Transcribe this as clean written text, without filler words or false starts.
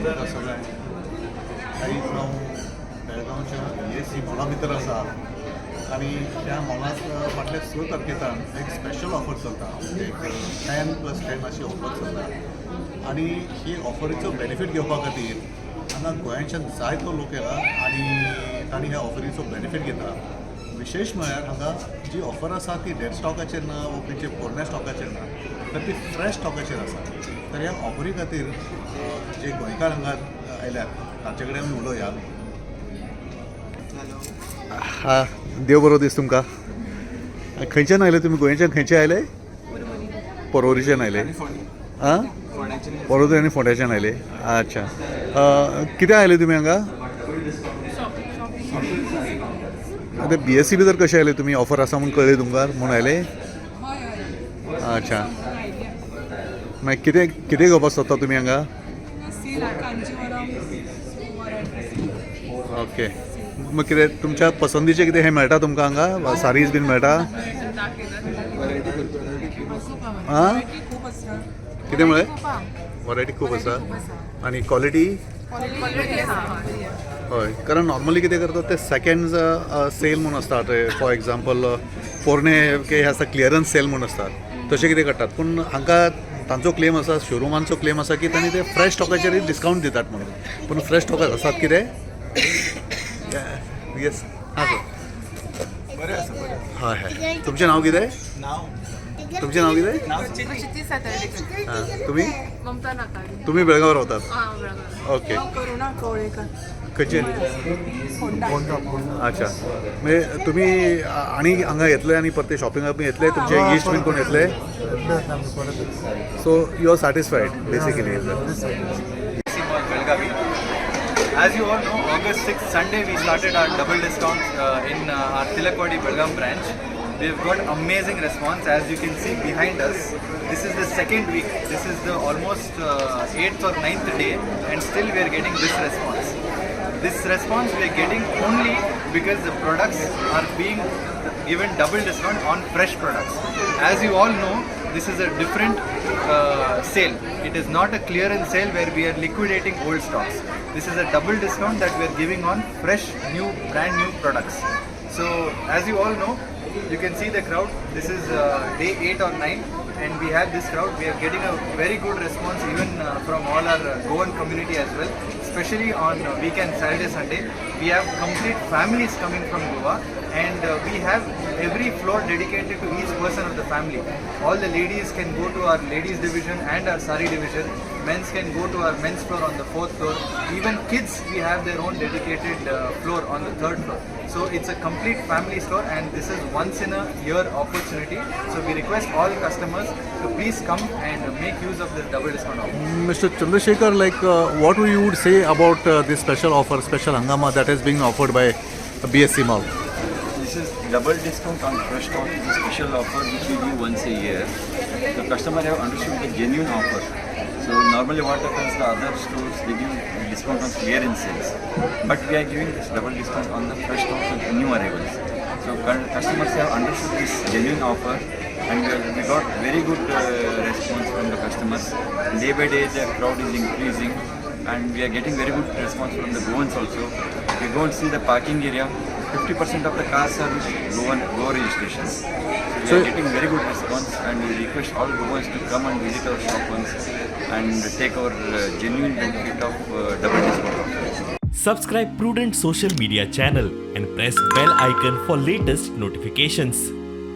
तुमकां सगळ्यांक आयज हांव बेळगांवच्या BSC मॉला भितर आसा आनी त्या मॉलांत फाटल्या 6 तारखेतान एक स्पेशल ऑफर चलता. एक 10+10 अशी ऑफर चलता आनी ही ऑफरीचो बेनिफीट घेवपा खातीर हांगा गोंयांच्यान जायतो लोक येला आनी तांणी ह्या ऑफरीचो बेनिफीट घेता. विशेश म्हळ्यार हांगा जी ऑफर आसा ती डेड स्टॉकाचेर ना वा खंयचे पोरण्या स्टॉकाचेर ना, तर ती फ्रेश स्टॉकाचेर आसा. तर ह्या ऑफरी खातीर जे गोंयकार हांगा आयल्यात तांचे कडेन आमी उलोवया. हा, देव बरो दीस तुमकां. खंयच्यान आयले तुमी? गोंयच्यान खंयचे आयले? पर्वरीच्यान आयले. आं, पर्वरी आनी फोंड्याच्यान आयले. अच्छा, कित्याक आयले तुमी हांगा? आतां BSC भितर कशें आयले तुमी? ऑफर आसा म्हूण कळ्ळें तुमकां म्हूण आयले? अच्छा, मागीर कितें कितें घेवपाक सोदता तुमी हांगा? ओके, मग कितें तुमच्या पसंदीचें कितें हें मेळटा तुमकां हांगा? साडीज बीन मेळटा? आं, कितें म्हळें? वरायटी खूब आसा आनी क्वॉलिटी? हय, कारण नॉर्मली कितें करतात ते सेकंड सेल म्हणून आसता. फॉर एग्जाम्पल पोरणे हे आसता क्लियरन्स सेल म्हणून आसतात, तशें कितें करतात. पूण हांकां तांचो क्लेम आसा, शोरुमांचो क्लेम आसा की तांणी ते फ्रेश स्टॉकाचेर डिस्कावंट दितात म्हणून. पूण फ्रेश स्टॉकाक आसात कितें? येस, हां सर. हय हय. तुमचें नांव कितें? तुमचें नांव कितें? हां, तुमी बेळगांव रावतात? ओके. खंयचे? अच्छा, म्हणजे तुमी आनी हांगा येतले आनी परते शॉपिंगाक बी येतले? तुमचे इश्ट बीन कोण येतले? So you are satisfied basically? As you all know, August 6th, Sunday, we started our double discounts in our Tilakwadi Belgaum branch. We've got amazing response. As you can see behind us, this is the second week. This is the almost 8th or 9th day, and still we are getting this response. This response we are getting only because the products are being given double discount on fresh products. As you all know, this is a different sale. It is not a clearance sale where we are liquidating old stocks. This is a double discount that we are giving on fresh, new, brand new products. So as you all know, you can see the crowd. This is day 8 or 9 and we have this crowd. We are getting a very good response even from all our Goan community as well. Especially on weekend, Saturday, Sunday. We have complete families coming from Goa and we have every floor dedicated to each person of the family. All the ladies can go to our ladies division and our sari division. Men's can go to our men's floor on the 4th floor. Even kids, we have their own dedicated floor on the 3rd floor. So it's a complete family store and this is once in a year opportunity. So we request all customers to please come and make use of this double discount offer. Mr. Chandrasekhar, what you would say about this special offer, special hangama that is being offered by BSC Mall? This is double discount on fresh stock. It's a special offer which we give once a year. The customer have understood the genuine offer. So normally what happens, the other stores they give discount on clearance sales, but we are giving this double discount on the fresh stock and new arrivals. So customers have understood this genuine offer and we got very good response from the customers. Day by day the crowd is increasing and we are getting very good response from the Goans also. We go and see the parking area. 50% of the cars are with Goa registrations. So we are getting very good response and we request all Goans to come and visit our shop once and take our genuine benefit of double discount. Subscribe Prudent social media channel and press bell icon for latest notifications.